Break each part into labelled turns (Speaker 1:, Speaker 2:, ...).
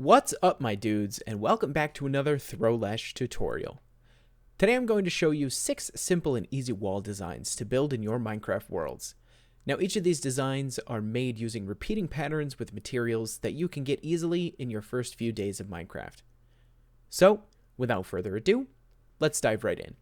Speaker 1: What's up, my dudes, and welcome back to another Throwlash tutorial. Today I'm going to show you 6 simple and easy wall designs to build in your Minecraft worlds. Now, each of these designs are made using repeating patterns with materials that you can get easily in your first few days of Minecraft. So, without further ado, let's dive right in.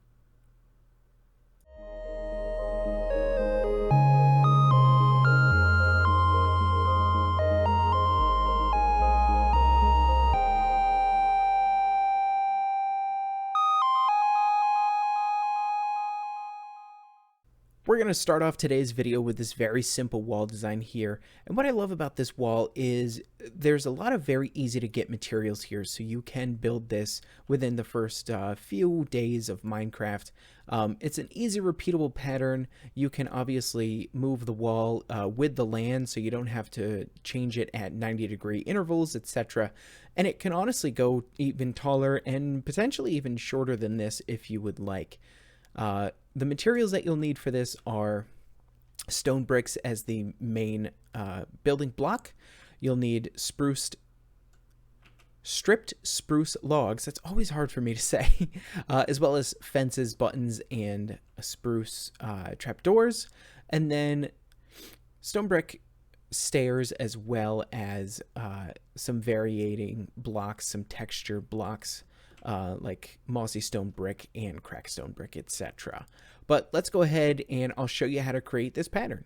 Speaker 1: We're going to start off today's video with this very simple wall design here, and what I love about this wall is there's a lot of very easy to get materials here, so you can build this within the first few days of Minecraft. It's an easy repeatable pattern. You can obviously move the wall with the land, so you don't have to change it at 90-degree intervals, etc. And it can honestly go even taller and potentially even shorter than this if you would like. The materials that you'll need for this are stone bricks as the main building block. You'll need stripped spruce logs. That's always hard for me to say. As well as fences, buttons, and spruce trapdoors. And then stone brick stairs, as well as some varying blocks, some texture blocks. Like mossy stone brick and cracked stone brick, etc. But let's go ahead and I'll show you how to create this pattern.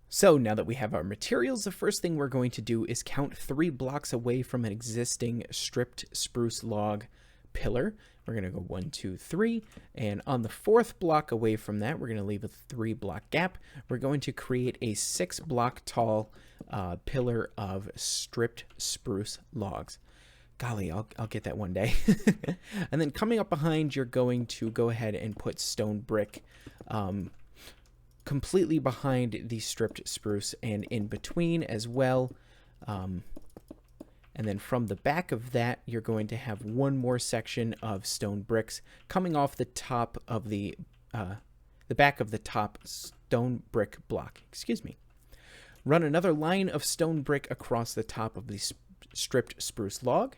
Speaker 1: So now that we have our materials, the first thing we're going to do is count 3 blocks away from an existing stripped spruce log pillar. We're going to go 1, 2, 3, and on the 4th block away from that, we're going to leave a 3-block gap. We're going to create a 6-block tall pillar of stripped spruce logs. Golly, I'll get that one day. And then coming up behind, you're going to go ahead and put stone brick completely behind the stripped spruce and in between as well. And then from the back of that, you're going to have one more section of stone bricks coming off the top of the back of the top stone brick block. Excuse me. Run another line of stone brick across the top of the stripped spruce log.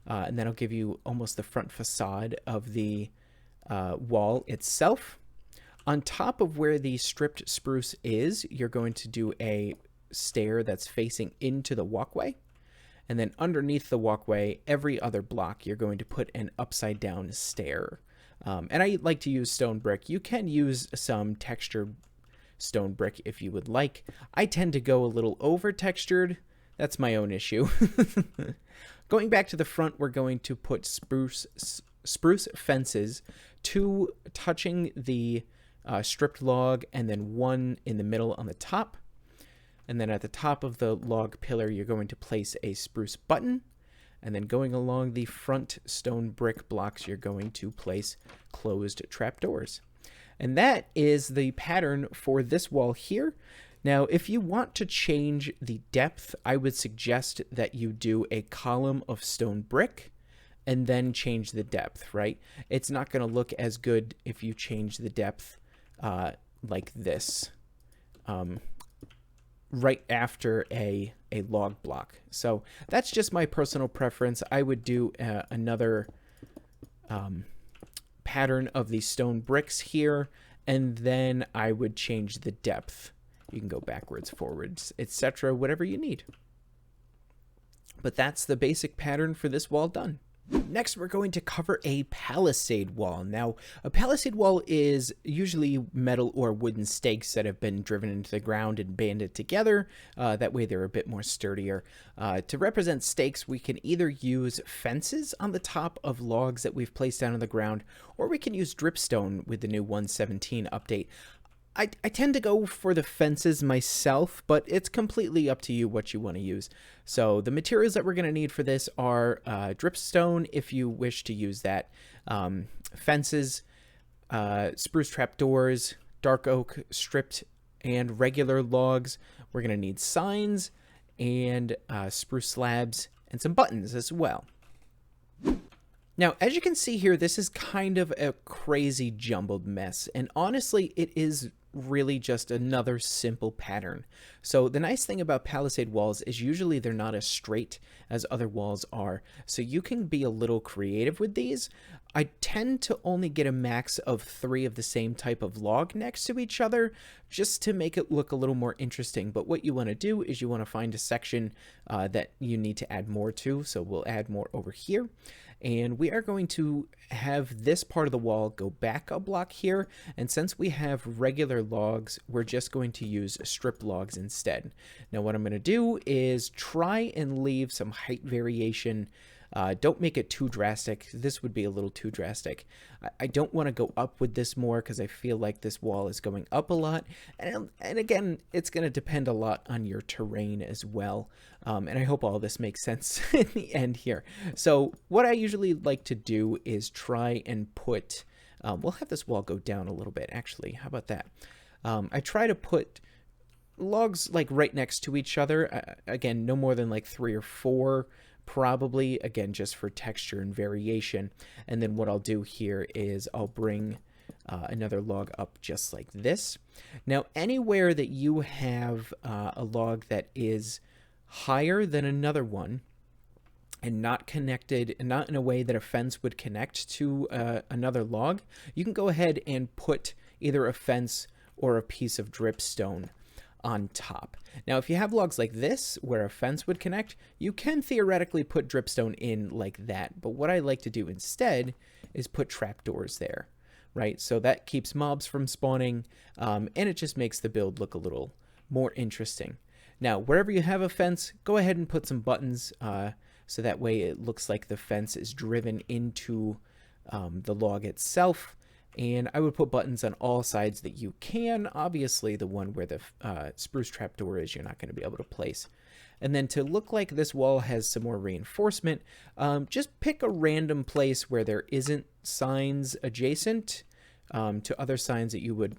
Speaker 1: And that'll give you almost the front facade of the wall itself. On top of where the stripped spruce is, you're going to do a stair that's facing into the walkway. And then underneath the walkway, every other block, you're going to put an upside down stair. And I like to use stone brick. You can use some textured stone brick if you would like. I tend to go a little over textured. That's my own issue. Going back to the front, we're going to put spruce fences, 2 touching the stripped log, and then 1 in the middle on the top. And then at the top of the log pillar, you're going to place a spruce button. And then going along the front stone brick blocks, you're going to place closed trapdoors. And that is the pattern for this wall here. Now, if you want to change the depth, I would suggest that you do a column of stone brick and then change the depth, right? It's not going to look as good if you change the depth like this right after a log block. So that's just my personal preference. I would do another pattern of the stone bricks here, and then I would change the depth. You can go backwards, forwards, etc., whatever you need. But that's the basic pattern for this wall done. Next, we're going to cover a palisade wall. Now, a palisade wall is usually metal or wooden stakes that have been driven into the ground and banded together. That way they're a bit more sturdier. To represent stakes, we can either use fences on the top of logs that we've placed down on the ground, or we can use dripstone with the new 1.17 update. I tend to go for the fences myself, but it's completely up to you what you want to use. So the materials that we're going to need for this are dripstone, if you wish to use that, fences, spruce trapdoors, dark oak stripped and regular logs. We're going to need signs and spruce slabs and some buttons as well. Now, as you can see here, this is kind of a crazy jumbled mess, and honestly, it is really just another simple pattern. So the nice thing about Palisade walls is usually they're not as straight as other walls are. So you can be a little creative with these. I tend to only get a max of 3 of the same type of log next to each other just to make it look a little more interesting. But what you want to do is you want to find a section that you need to add more to. So we'll add more over here. And we are going to have this part of the wall go back a block here. And since we have regular logs, we're just going to use strip logs instead. Now what I'm going to do is try and leave some height variation. Don't make it too drastic. This would be a little too drastic. I don't want to go up with this more because I feel like this wall is going up a lot. And again, it's going to depend a lot on your terrain as well. And I hope all this makes sense in the end here. So what I usually like to do is try and put, we'll have this wall go down a little bit actually. How about that? I try to put logs like right next to each other. Again, no more than like 3 or 4 probably, again, just for texture and variation. And then what I'll do here is I'll bring another log up just like this. Now, anywhere that you have a log that is higher than another one and not connected, and not in a way that a fence would connect to another log, you can go ahead and put either a fence or a piece of dripstone on top. Now, if you have logs like this where a fence would connect, you can theoretically put dripstone in like that. But what I like to do instead is put trapdoors there, right? So that keeps mobs from spawning, and it just makes the build look a little more interesting. Now, wherever you have a fence, go ahead and put some buttons so that way it looks like the fence is driven into the log itself. And I would put buttons on all sides that you can. Obviously, the one where the spruce trapdoor is, you're not going to be able to place. And then to look like this wall has some more reinforcement, just pick a random place where there isn't signs adjacent to other signs that you would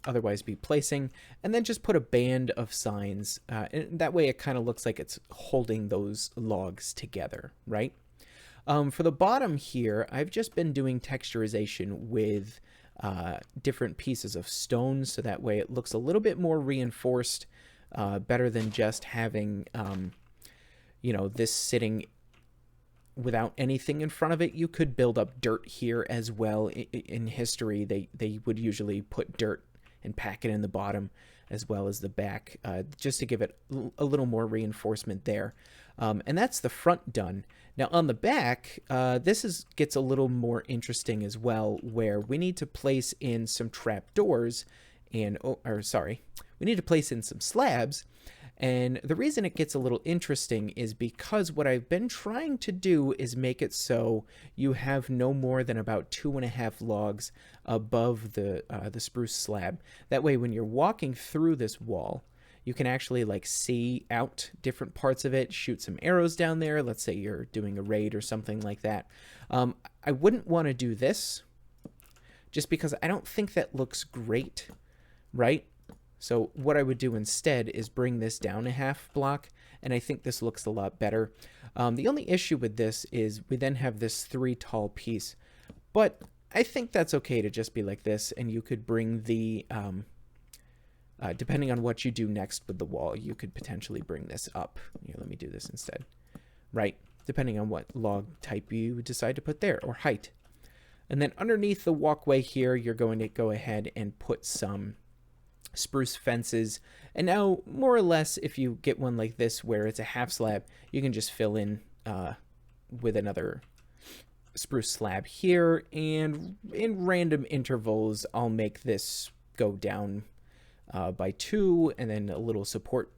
Speaker 1: otherwise be placing. And then just put a band of signs. And that way it kind of looks like it's holding those logs together, right? For the bottom here, I've just been doing texturization with different pieces of stone, so that way it looks a little bit more reinforced, better than just having, you know, this sitting without anything in front of it. You could build up dirt here as well. In history, they would usually put dirt and pack it in the bottom as well as the back, just to give it a little more reinforcement there. And that's the front done. Now on the back, this gets a little more interesting as well, where we need to place in some trapdoors and, we need to place in some slabs. And the reason it gets a little interesting is because what I've been trying to do is make it so you have no more than about 2.5 logs above the spruce slab. That way when you're walking through this wall, you can actually like see out different parts of it, shoot some arrows down there. Let's say you're doing a raid or something like that. I wouldn't want to do this just because I don't think that looks great, right? So what I would do instead is bring this down a half block, and I think this looks a lot better. The only issue with this is we then have this 3 tall piece, but I think that's okay to just be like this, and you could bring the, depending on what you do next with the wall, you could potentially bring this up. Here, let me do this instead, right? Depending on what log type you decide to put there, or height. And then underneath the walkway here, you're going to go ahead and put some spruce fences. And now, more or less, if you get one like this where it's a half slab, you can just fill in with another spruce slab here, and in random intervals I'll make this go down by 2, and then a little support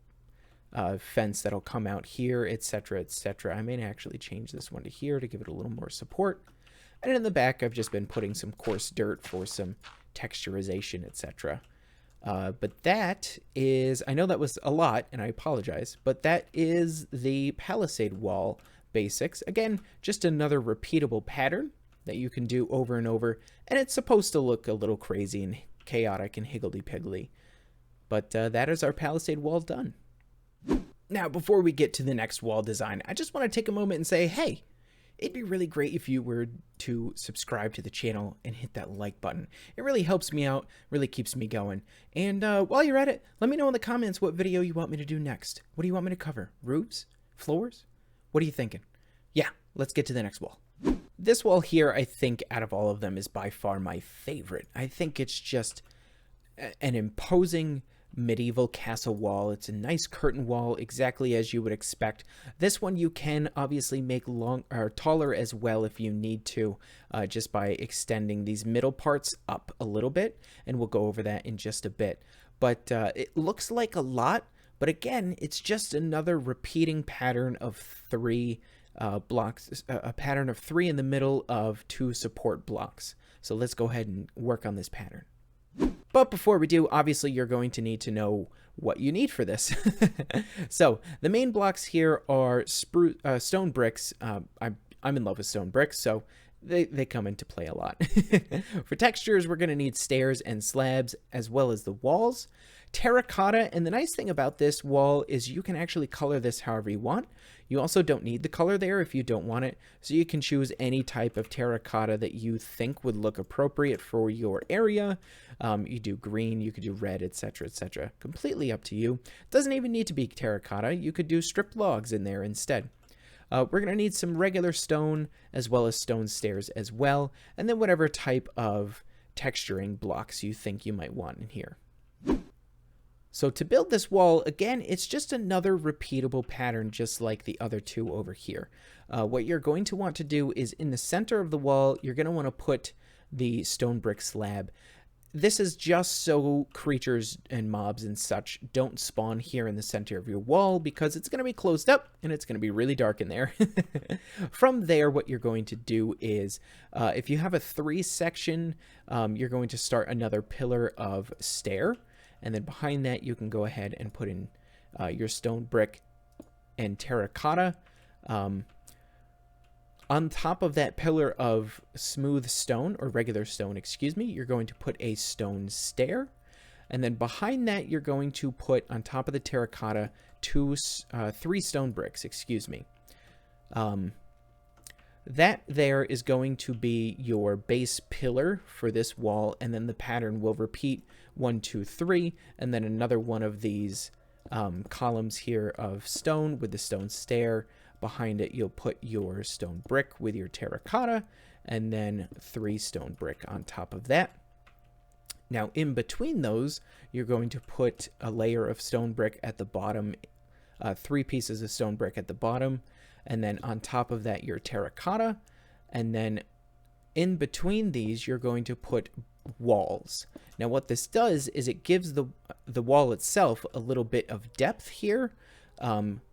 Speaker 1: fence that'll come out here, etc., etc. I may actually change this one to here to give it a little more support. And in the back I've just been putting some coarse dirt for some texturization, etc. But that is, I know that was a lot, and I apologize, but that is the Palisade Wall basics. Again, just another repeatable pattern that you can do over and over, and it's supposed to look a little crazy and chaotic and higgledy-piggledy. But that is our Palisade Wall done. Now, before we get to the next wall design, I just want to take a moment and say, hey, it'd be really great if you were to subscribe to the channel and hit that like button. It really helps me out, really keeps me going. And while you're at it, let me know in the comments what video you want me to do next. What do you want me to cover? Roofs? Floors? What are you thinking? Yeah, let's get to the next wall. This wall here, I think, out of all of them, is by far my favorite. I think it's just an imposing medieval castle wall. It's a nice curtain wall, exactly as you would expect. This one you can obviously make taller as well if you need to, just by extending these middle parts up a little bit, and we'll go over that in just a bit. But it looks like a lot, but again, it's just another repeating pattern of 3 blocks, a pattern of 3 in the middle of 2 support blocks. So let's go ahead and work on this pattern. But before we do, obviously you're going to need to know what you need for this. So the main blocks here are stone bricks. I'm in love with stone bricks, so they come into play a lot. For textures, we're going to need stairs and slabs, as well as the walls. Terracotta, and the nice thing about this wall is you can actually color this however you want. You also don't need the color there if you don't want it, so you can choose any type of terracotta that you think would look appropriate for your area. You do green, you could do red, etc., etc. Completely up to you. Doesn't even need to be terracotta. You could do stripped logs in there instead. We're going to need some regular stone as well as stone stairs as well, and then whatever type of texturing blocks you think you might want in here. So to build this wall, again, it's just another repeatable pattern just like the other 2 over here. What you're going to want to do is in the center of the wall, you're going to want to put the stone brick slab. This is just so creatures and mobs and such don't spawn here in the center of your wall, because it's going to be closed up and it's going to be really dark in there. From there, what you're going to do is, if you have a 3 section, you're going to start another pillar of stair. And then behind that, you can go ahead and put in your stone brick and terracotta. On top of that pillar of smooth stone, or regular stone, excuse me, you're going to put a stone stair. And then behind that, you're going to put on top of the terracotta 3 stone bricks, excuse me. That there is going to be your base pillar for this wall, and then the pattern will repeat 1, 2, 3, and then another one of these columns here of stone with the stone stair. Behind it, you'll put your stone brick with your terracotta, and then 3 stone brick on top of that. Now, in between those, you're going to put a layer of stone brick at the bottom, 3 pieces of stone brick at the bottom, and then on top of that, your terracotta. And then in between these, you're going to put walls. Now, what this does is it gives the wall itself a little bit of depth here,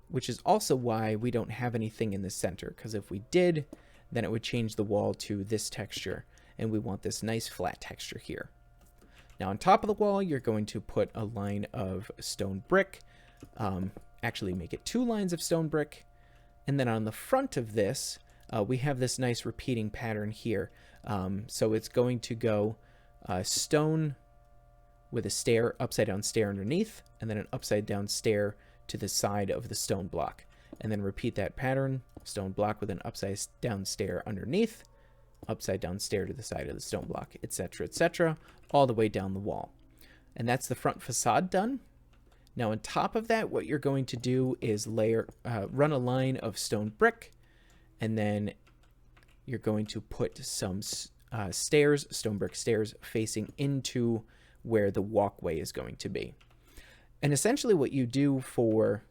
Speaker 1: which is also why we don't have anything in the center, because if we did, then it would change the wall to this texture, and we want this nice flat texture here. Now, on top of the wall, you're going to put a line of stone brick, actually make it 2 lines of stone brick. And then on the front of this, we have this nice repeating pattern here. So it's going to go stone with a stair, upside down stair underneath, and then an upside down stair to the side of the stone block. And then repeat that pattern, stone block with an upside down stair underneath, upside down stair to the side of the stone block, etc., all the way down the wall. And that's the front facade done. Now, on top of that, what you're going to do is run a line of stone brick, and then you're going to put some stairs, stone brick stairs, facing into where the walkway is going to be. And essentially what you do for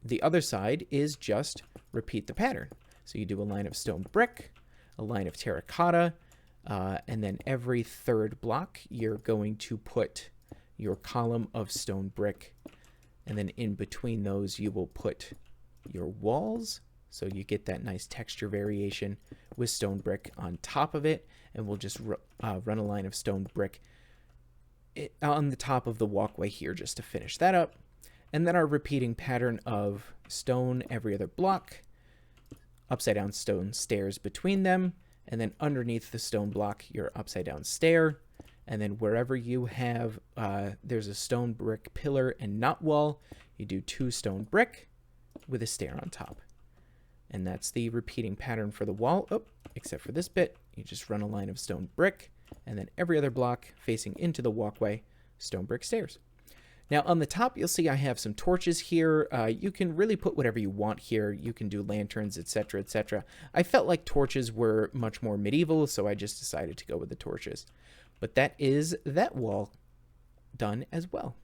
Speaker 1: the other side is just repeat the pattern. So you do a line of stone brick, a line of terracotta, and then every 3rd block, you're going to put your column of stone brick. And then in between those, you will put your walls. So you get that nice texture variation with stone brick on top of it. And we'll just run a line of stone brick on the top of the walkway here just to finish that up. And then our repeating pattern of stone every other block, upside down stone stairs between them. And then underneath the stone block, your upside down stair. And then wherever you have, there's a stone brick pillar and knot wall, you do 2 stone brick with a stair on top. And that's the repeating pattern for the wall. Oh, except for this bit, you just run a line of stone brick, and then every other block facing into the walkway, stone brick stairs. Now on the top, you'll see I have some torches here. You can really put whatever you want here. You can do lanterns, etc., etc. I felt like torches were much more medieval, so I just decided to go with the torches. But that is that wall done as well.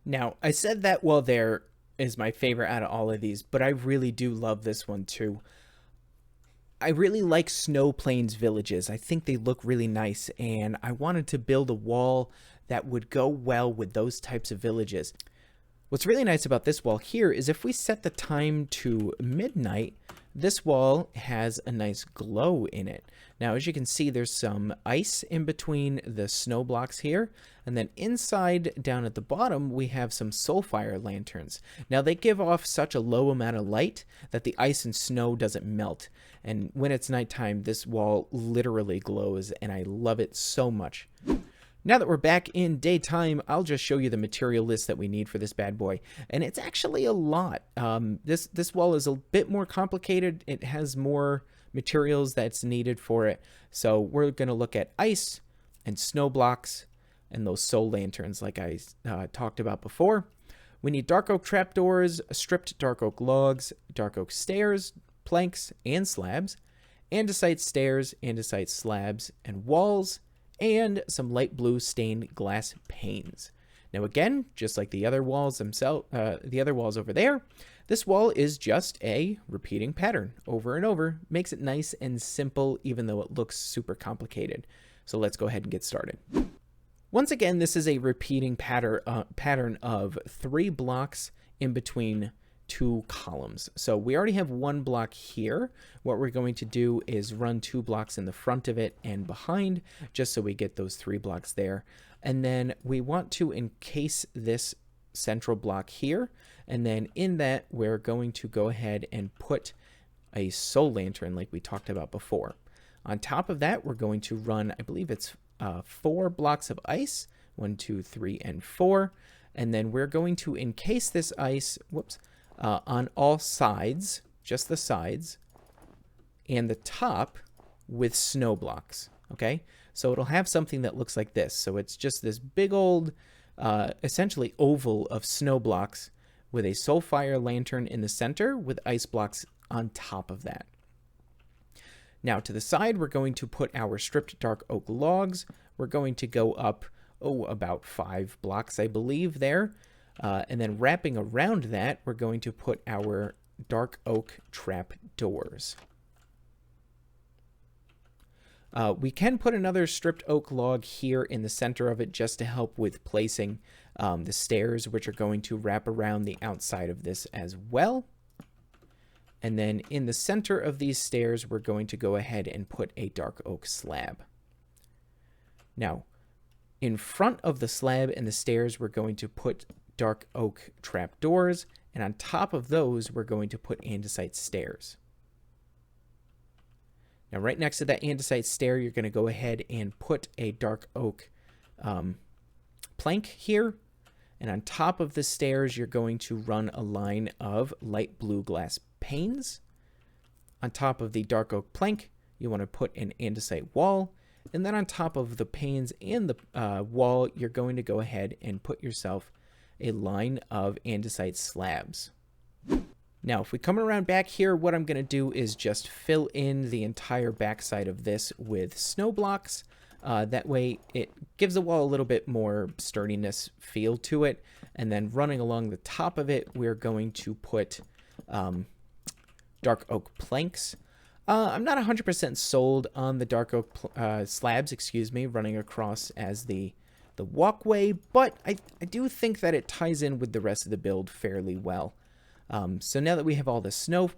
Speaker 1: Now, I said that wall there is my favorite out of all of these, but I really do love this one too. I really like snow plains villages. I think they look really nice, and I wanted to build a wall that would go well with those types of villages. What's really nice about this wall here is if we set the time to midnight, this wall has a nice glow in it. Now, as you can see, there's some ice in between the snow blocks here, and then inside down at the bottom, we have some soulfire lanterns. Now, they give off such a low amount of light that the ice and snow doesn't melt, and when it's nighttime, this wall literally glows, and I love it so much. Now that we're back in daytime, I'll just show you the material list that we need for this bad boy. And it's actually a lot. This wall is a bit more complicated. It has more materials that's needed for it. So we're going to look at ice and snow blocks and those soul lanterns like I talked about before. We need dark oak trapdoors, stripped dark oak logs, dark oak stairs, planks, and slabs, andesite stairs, andesite slabs, and walls, and some light blue stained glass panes. Now again, just like the other walls themselves, the other walls over there, this wall is just a repeating pattern over and over. Makes it nice and simple, even though it looks super complicated. So let's go ahead and get started. Once again, this is a repeating pattern of 3 blocks in between 2 columns. So we already have 1 block here. What we're going to do is run 2 blocks in the front of it and behind, just so we get those 3 blocks there. And then we want to encase this central block here, and then in that we're going to go ahead and put a soul lantern like we talked about before. On top of that, we're going to run, I believe it's 4 blocks of ice, 1, 2, 3, and 4, and then we're going to encase this ice, on all sides, just the sides, and the top with snow blocks, okay? So it'll have something that looks like this. So it's just this big old, essentially oval of snow blocks with a soulfire lantern in the center with ice blocks on top of that. Now to the side, we're going to put our stripped dark oak logs. We're going to go up, about 5 blocks, I believe, there. And then wrapping around that, we're going to put our dark oak trap doors. We can put another stripped oak log here in the center of it just to help with placing the stairs, which are going to wrap around the outside of this as well. And then in the center of these stairs, we're going to go ahead and put a dark oak slab. Now, in front of the slab and the stairs, we're going to put dark oak trap doors, and on top of those, we're going to put andesite stairs. Now, right next to that andesite stair, you're going to go ahead and put a dark oak plank here. And on top of the stairs, you're going to run a line of light blue glass panes. On top of the dark oak plank, you want to put an andesite wall. And then on top of the panes and the wall, you're going to go ahead and put yourself a line of andesite slabs. Now, if we come around back here, what I'm going to do is just fill in the entire backside of this with snow blocks. That way it gives the wall a little bit more sturdiness feel to it. And then running along the top of it, we're going to put dark oak planks. I'm not 100% sold on the dark oak slabs, running across as the walkway, but I do think that it ties in with the rest of the build fairly well. So now that we have all the snow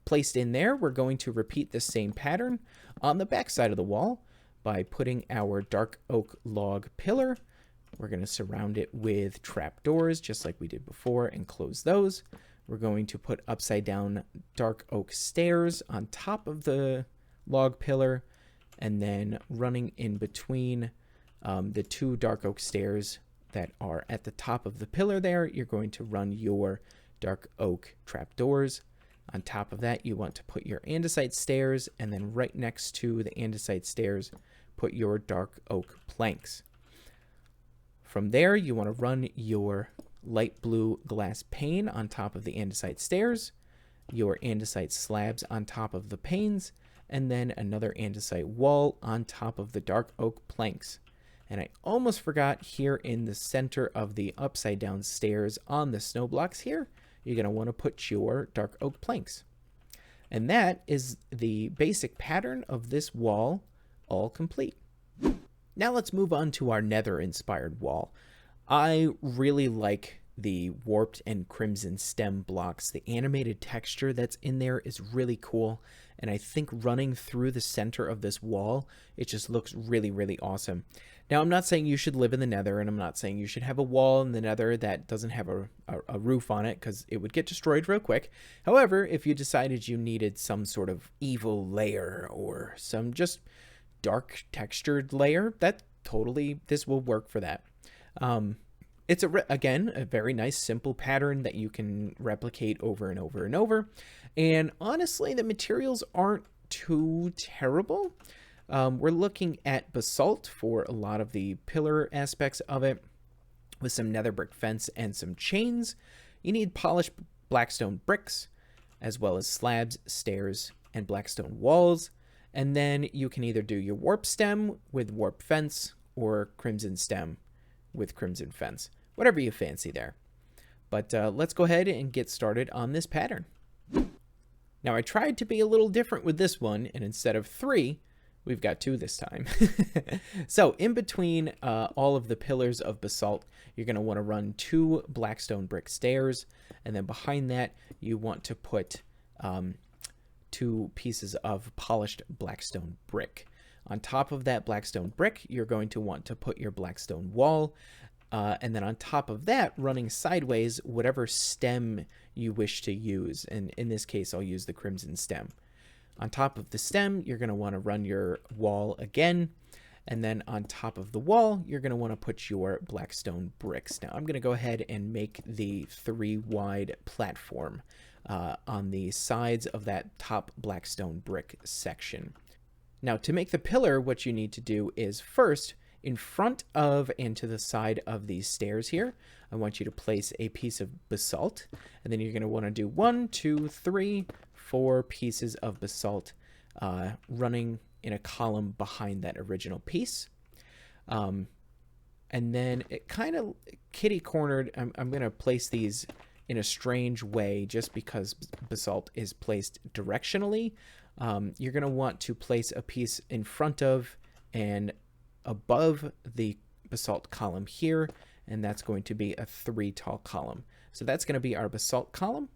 Speaker 1: placed in there, we're going to repeat the same pattern on the back side of the wall by putting our dark oak log pillar. We're going to surround it with trapdoors just like we did before and close those. We're going to put upside down dark oak stairs on top of the log pillar, and then running in between the 2 dark oak stairs that are at the top of the pillar there, you're going to run your dark oak trapdoors. On top of that, you want to put your andesite stairs, and then right next to the andesite stairs, put your dark oak planks. From there, you want to run your light blue glass pane on top of the andesite stairs, your andesite slabs on top of the panes, and then another andesite wall on top of the dark oak planks. And I almost forgot, here in the center of the upside down stairs on the snow blocks here, you're going to want to put your dark oak planks. And that is the basic pattern of this wall, all complete. Now let's move on to our nether inspired wall. I really like the warped and crimson stem blocks. The animated texture that's in there is really cool, and I think running through the center of this wall, it just looks really, really awesome. Now, I'm not saying you should live in the nether, and I'm not saying you should have a wall in the nether that doesn't have a roof on it, because it would get destroyed real quick. However, if you decided you needed some sort of evil layer or some just dark textured layer, this will work for that. It's again a very nice simple pattern that you can replicate over and over and over, and honestly the materials aren't too terrible. We're looking at basalt for a lot of the pillar aspects of it, with some nether brick fence and some chains. You need polished blackstone bricks, as well as slabs, stairs, and blackstone walls. And then you can either do your warp stem with warp fence or crimson stem with crimson fence, whatever you fancy there. But let's go ahead and get started on this pattern. Now, I tried to be a little different with this one, and instead of 3, we've got 2 this time. So in between all of the pillars of basalt, you're going to want to run 2 blackstone brick stairs, and then behind that you want to put 2 pieces of polished blackstone brick. On top of that blackstone brick, you're going to want to put your blackstone wall, and then on top of that, running sideways, whatever stem you wish to use. And in this case, I'll use the crimson stem. On top of the stem, you're going to want to run your wall again. And then on top of the wall, you're going to want to put your blackstone bricks. Now, I'm going to go ahead and make the 3-wide platform on the sides of that top blackstone brick section. Now, to make the pillar, what you need to do is first, in front of and to the side of these stairs here, I want you to place a piece of basalt, and then you're going to want to do 1, 2, 3, 4 pieces of basalt running in a column behind that original piece. And then it kind of kitty-cornered. I'm going to place these in a strange way just because basalt is placed directionally. You're going to want to place a piece in front of and above the basalt column here, and that's going to be a 3 tall column. So that's going to be our basalt column.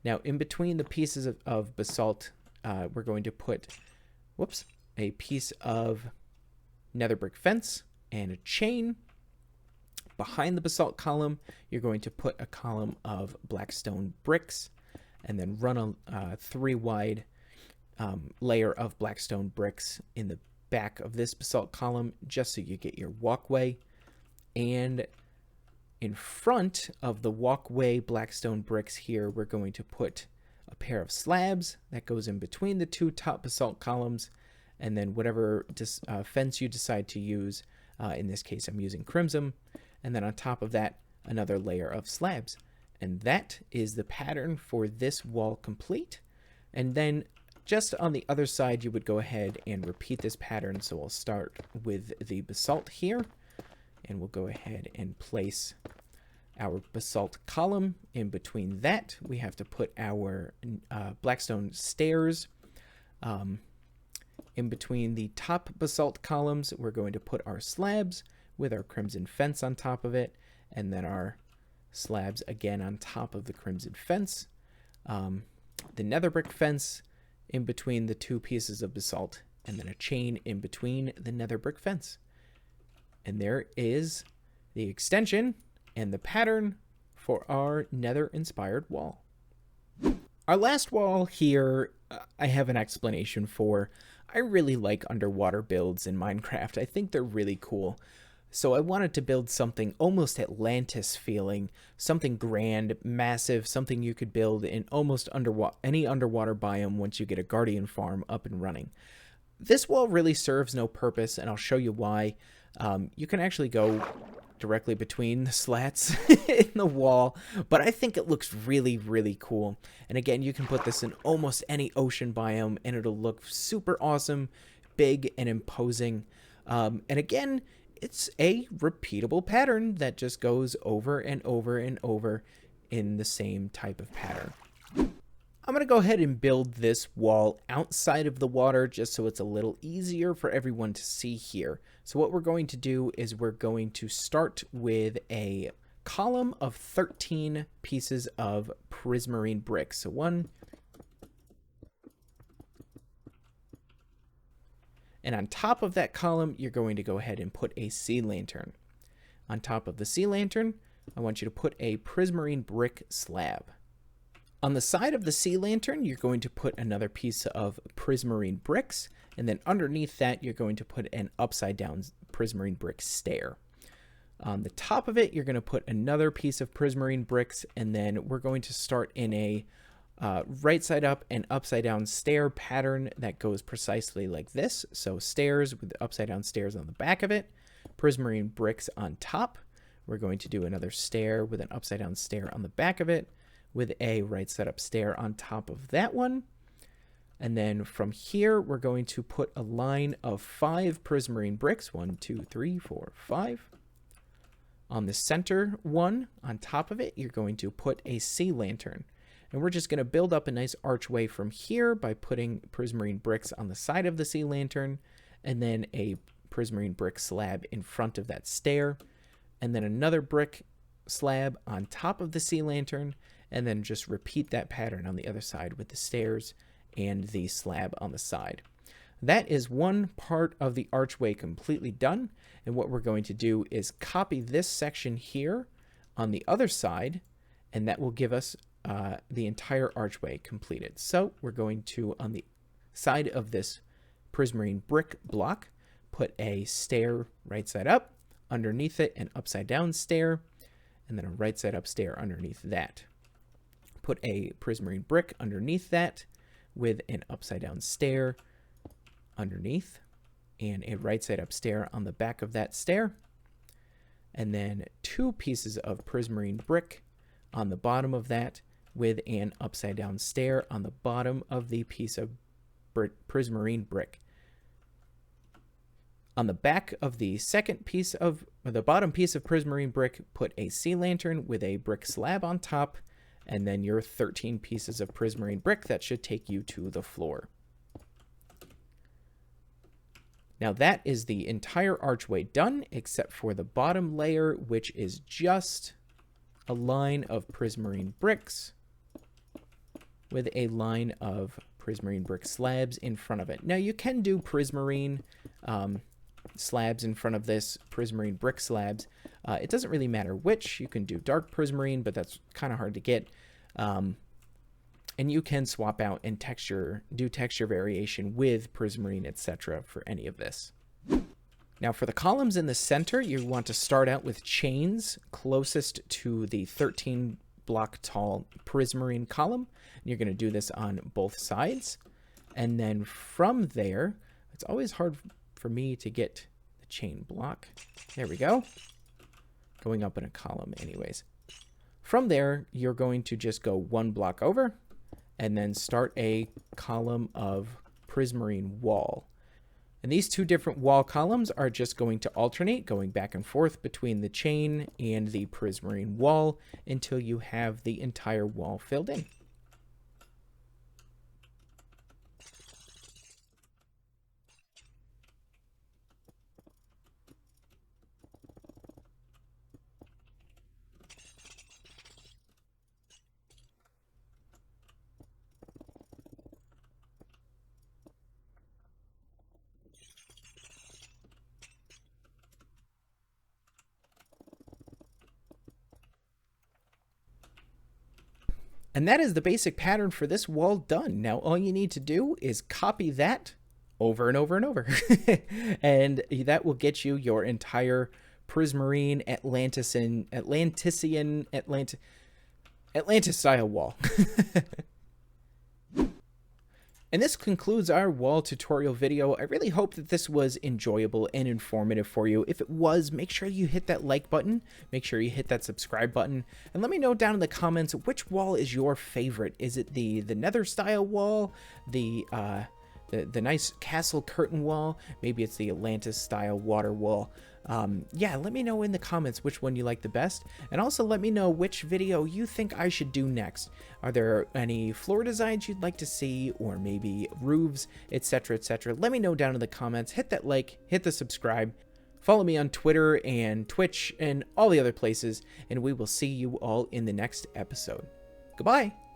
Speaker 1: Now, in between the pieces of basalt, we're going to put, a piece of nether brick fence and a chain. Behind the basalt column, you're going to put a column of blackstone bricks, and then run a 3-wide layer of blackstone bricks in the back of this basalt column, just so you get your walkway. And in front of the walkway blackstone bricks here, we're going to put a pair of slabs that goes in between the 2 top basalt columns, and then whatever fence you decide to use. In this case, I'm using crimson. And then on top of that, another layer of slabs. And that is the pattern for this wall complete. And then just on the other side, you would go ahead and repeat this pattern. So we'll start with the basalt here, and we'll go ahead and place our basalt column. In between that, we have to put our blackstone stairs. In between the top basalt columns, we're going to put our slabs with our crimson fence on top of it, and then our slabs again on top of the crimson fence. The nether brick fence in between the 2 pieces of basalt, and then a chain in between the nether brick fence. And there is the extension and the pattern for our nether inspired wall. Our last wall here, I have an explanation for. I really like underwater builds in Minecraft. I think they're really cool. So I wanted to build something almost Atlantis feeling, something grand, massive, something you could build in almost any underwater biome once you get a guardian farm up and running. This wall really serves no purpose, and I'll show you why. You can actually go directly between the slats in the wall, but I think it looks really, really cool. And again, you can put this in almost any ocean biome, and it'll look super awesome, big, and imposing. And again, it's a repeatable pattern that just goes over and over and over in the same type of pattern. I'm going to go ahead and build this wall outside of the water just so it's a little easier for everyone to see here. So what we're going to do is we're going to start with a column of 13 pieces of prismarine bricks. So 1, and on top of that column, you're going to go ahead and put a sea lantern. On top of the sea lantern, I want you to put a prismarine brick slab. On the side of the sea lantern, you're going to put another piece of prismarine bricks, and then underneath that, you're going to put an upside down prismarine brick stair. On the top of it, you're going to put another piece of prismarine bricks, and then we're going to start in a right side up and upside down stair pattern that goes precisely like this. So stairs with upside down stairs on the back of it, prismarine bricks on top. We're going to do another stair with an upside down stair on the back of it, with a right side up stair on top of that one. And then from here, we're going to put a line of 5 prismarine bricks. 1, 2, 3, 4, 5. On the center one, on top of it, you're going to put a sea lantern. And we're just going to build up a nice archway from here by putting prismarine bricks on the side of the sea lantern, and then a prismarine brick slab in front of that stair, and then another brick slab on top of the sea lantern, and then just repeat that pattern on the other side with the stairs and the slab on the side. That is one part of the archway completely done, and what we're going to do is copy this section here on the other side, and that will give us the entire archway completed. So we're going to, on the side of this prismarine brick block, put a stair right side up, underneath it an upside down stair, and then a right side up stair underneath that. Put a prismarine brick underneath that with an upside down stair underneath, and a right side up stair on the back of that stair, and then 2 pieces of prismarine brick on the bottom of that with an upside down stair on the bottom of the piece of prismarine brick. On the back of the second piece of, or the bottom piece of prismarine brick, put a sea lantern with a brick slab on top, and then your 13 pieces of prismarine brick that should take you to the floor. Now that is the entire archway done, except for the bottom layer, which is just a line of prismarine bricks with a line of prismarine brick slabs in front of it. Now you can do prismarine slabs in front of this, prismarine brick slabs. It doesn't really matter which. You can do dark prismarine, but that's kind of hard to get. And you can swap out and do texture variation with prismarine, etc. for any of this. Now for the columns in the center, you want to start out with chains closest to the 13 block tall prismarine column. And you're going to do this on both sides. And then from there, it's always hard for me to get the chain block. There we go. Going up in a column anyways. From there, you're going to just go 1 block over and then start a column of prismarine wall. And these 2 different wall columns are just going to alternate, going back and forth between the chain and the prismarine wall until you have the entire wall filled in. And that is the basic pattern for this wall done. Now all you need to do is copy that over and over and over. And that will get you your entire prismarine Atlantis style wall. And this concludes our wall tutorial video. I really hope that this was enjoyable and informative for you. If it was, make sure you hit that like button, make sure you hit that subscribe button, and let me know down in the comments which wall is your favorite. Is it the Nether style wall, the nice castle curtain wall? Maybe it's the Atlantis style water wall. Yeah, let me know in the comments which one you like the best, and also let me know which video you think I should do next. Are there any floor designs you'd like to see, or maybe roofs, etc, etc? Let me know down in the comments. Hit that like, hit the subscribe, follow me on Twitter and Twitch and all the other places, and we will see you all in the next episode. Goodbye!